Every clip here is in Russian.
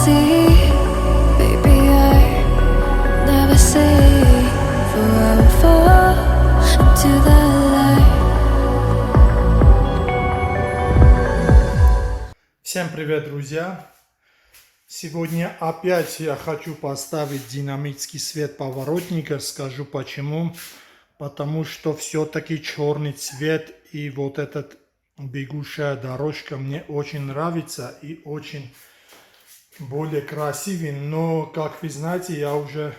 see. Baby, I never say forever fall into the light. Всем привет, друзья! Сегодня опять я хочу поставить динамический свет поворотника. Скажу почему. Потому что все-таки черный цвет и вот этот бегущая дорожка мне очень нравится и очень более красивый. Но, как вы знаете, я уже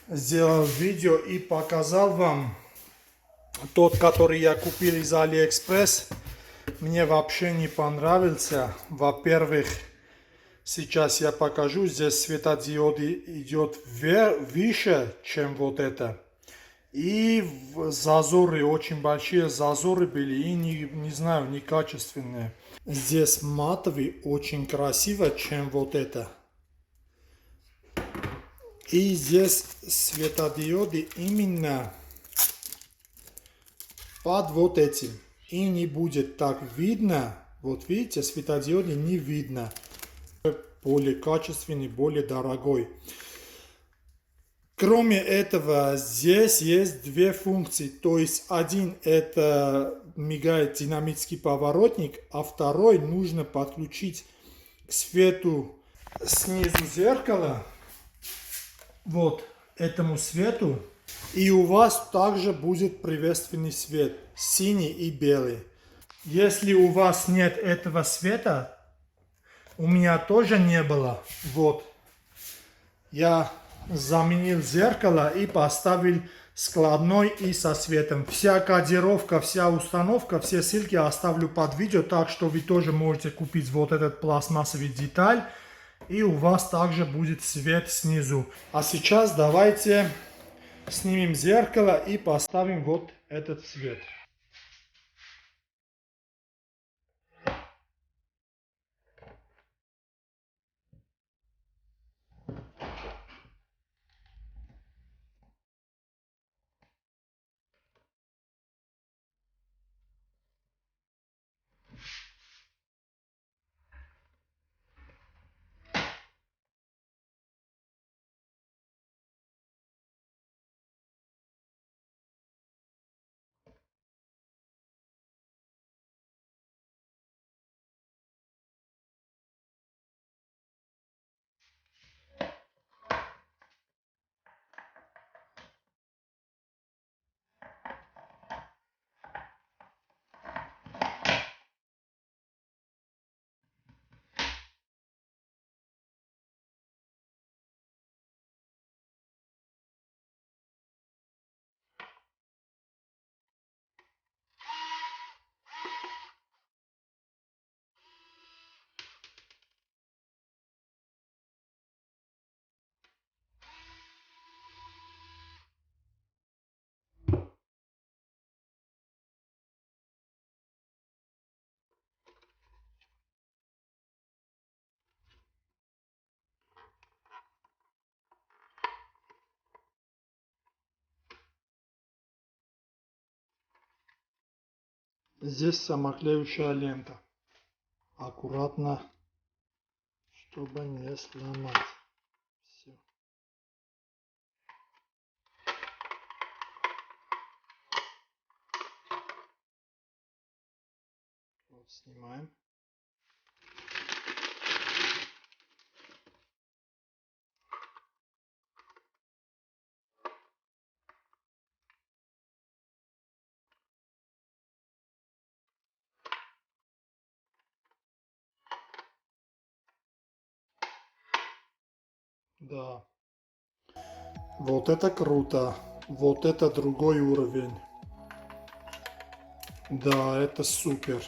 сделал видео и показал вам тот, который я купил из Алиэкспресс. Мне вообще не понравился. Во-первых, сейчас я покажу, здесь светодиоды идет выше, чем вот это. И зазоры, очень большие зазоры были, и не знаю, некачественные. Здесь матовый очень красиво, чем вот это. И здесь светодиоды именно под вот этим. И не будет так видно. Вот видите, светодиоды не видно. Более качественный, более дорогой. Кроме этого, здесь есть две функции. То есть один это мигает динамический поворотник, а второй нужно подключить к свету снизу зеркала. Вот этому свету. И у вас также будет приветственный свет, синий и белый. Если у вас нет этого света, у меня тоже не было. Вот. Я заменил зеркало и поставил складной и со светом. Вся кодировка, вся установка, все ссылки оставлю под видео, так что вы тоже можете купить вот этот пластмассовый деталь. И у вас также будет свет снизу. А сейчас давайте снимем зеркало и поставим вот этот свет. Здесь самоклеющая лента. Аккуратно, чтобы не сломать. Все. Вот снимаем. Да. Вот это круто. Вот это другой уровень. Да, это супер.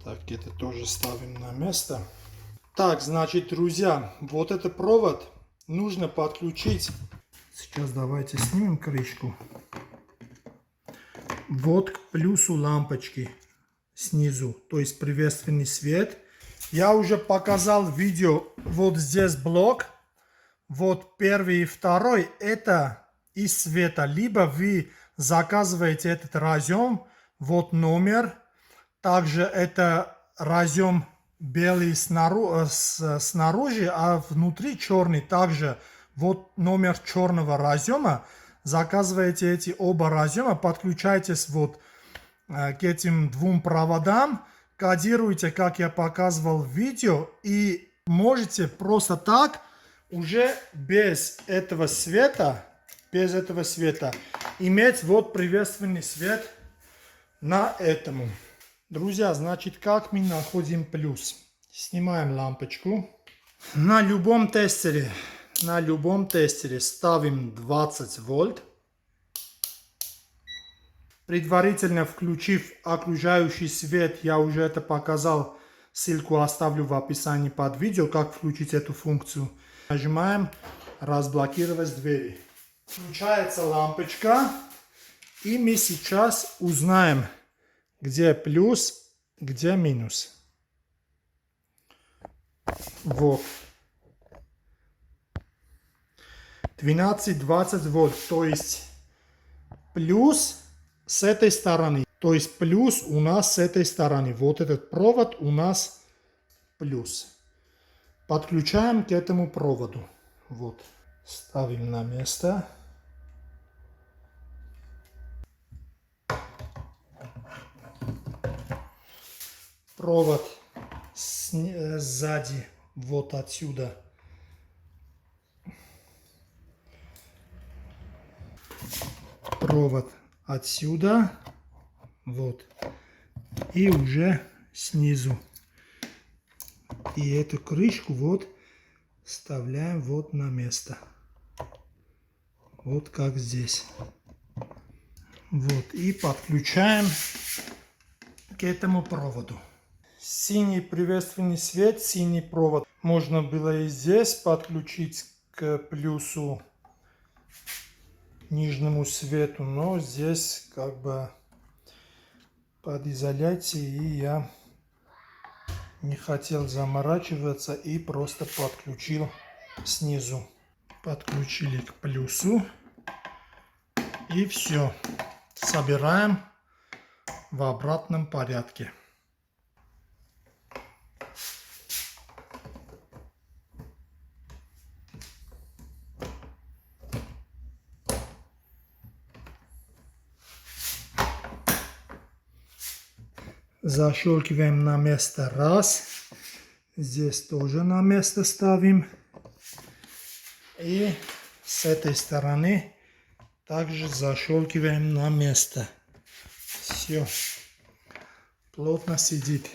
Так, это тоже ставим на место. Так, значит, друзья, вот этот провод нужно подключить. Сейчас давайте снимем крышку. Вот к плюсу лампочки снизу, то есть приветственный свет. Я уже показал видео, вот здесь блок, вот первый и второй, это из света. Либо вы заказываете этот разъем, вот номер, Также это разъем белый снаружи, а внутри черный. Также вот номер черного разъема. Заказываете эти оба разъема, подключайтесь вот к этим двум проводам, кодируйте, как я показывал в видео, и можете просто так, уже без этого света, иметь вот приветственный свет на этому. Друзья, значит, как мы находим плюс? Снимаем лампочку. На любом тестере ставим 20 вольт. Предварительно включив окружающий свет, я уже это показал, ссылку оставлю в описании под видео, как включить эту функцию. Нажимаем «Разблокировать двери». Включается лампочка, и мы сейчас узнаем, где плюс, где минус. Вот. 12-20 вольт, то есть плюс с этой стороны. То есть плюс у нас с этой стороны. Вот этот провод у нас плюс. Подключаем к этому проводу. Вот. Ставим на место. Провод сзади, вот отсюда. Провод отсюда, вот, и уже снизу. И эту крышку вот вставляем вот на место. Вот как здесь. Вот, и подключаем к этому проводу. Синий приветственный свет, синий провод. Можно было и здесь подключить к плюсу, нижнему свету, но здесь как бы под изоляцией, и я не хотел заморачиваться и просто подключил снизу. Подключили к плюсу, и все. Собираем в обратном порядке. Защелкиваем на место раз. Здесь тоже на место ставим. И с этой стороны также защелкиваем на место. Все. Плотно сидит.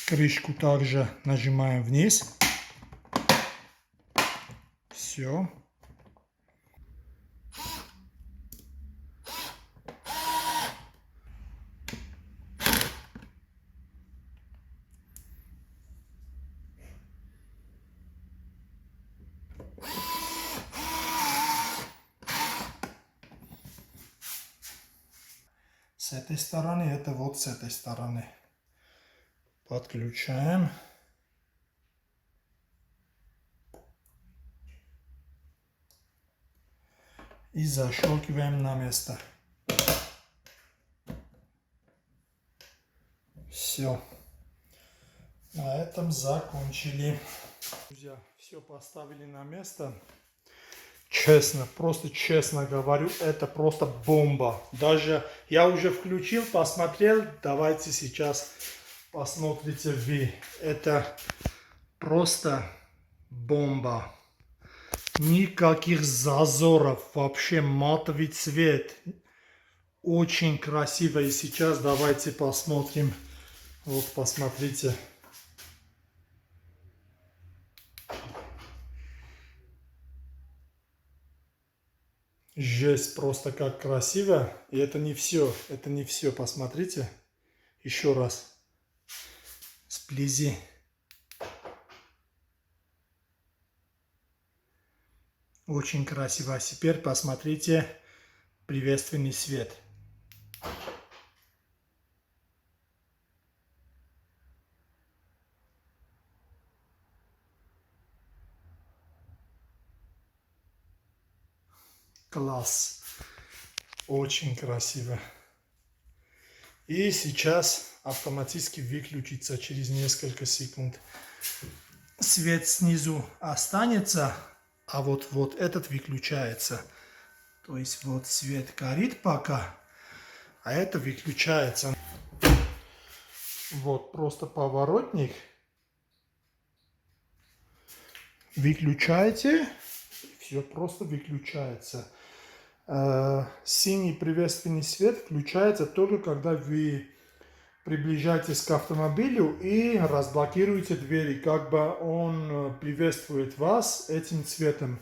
Крышку также нажимаем вниз. Все. С этой стороны, это вот с этой стороны. Подключаем. И защелкиваем на место. Все. На этом закончили. Друзья, все поставили на место. Честно, просто честно говорю, это просто бомба. Даже я уже включил, посмотрел. Давайте сейчас посмотрите вы. Это просто бомба. Никаких зазоров. Вообще матовый цвет. Очень красиво. И сейчас давайте посмотрим. Вот, посмотрите. Жесть, просто как красиво. И это не все. Это не все. Посмотрите. Еще раз. Сблизи. Очень красиво. А теперь посмотрите приветственный свет. Класс. Очень красиво. И сейчас автоматически выключится через несколько секунд. Свет снизу останется, а вот этот выключается. То есть вот свет горит пока, а это выключается. Вот просто поворотник. Выключаете, все просто выключается. Синий приветственный свет включается только когда вы приближаетесь к автомобилю и разблокируете двери, как бы он приветствует вас этим цветом.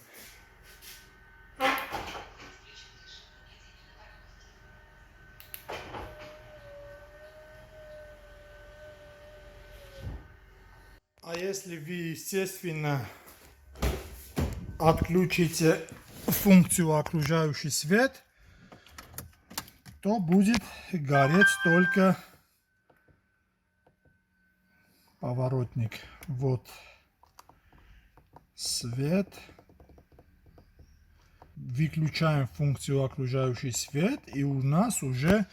А если вы, естественно, отключите функцию окружающий свет, то будет гореть только поворотник. Вот свет. Выключаем функцию окружающий свет, и у нас уже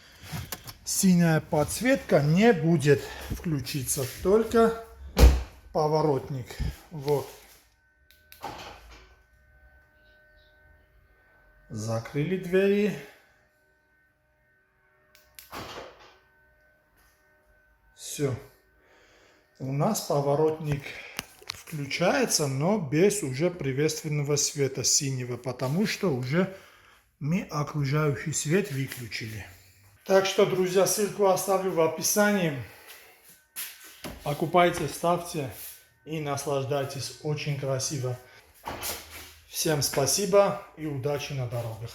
синяя подсветка не будет включиться, только поворотник. Вот. Закрыли двери. Все. У нас поворотник включается, но без уже приветственного света синего, потому что уже мы окружающий свет выключили. Так что, друзья, ссылку оставлю в описании. Покупайте, ставьте и наслаждайтесь. Очень красиво. Всем спасибо и удачи на дорогах.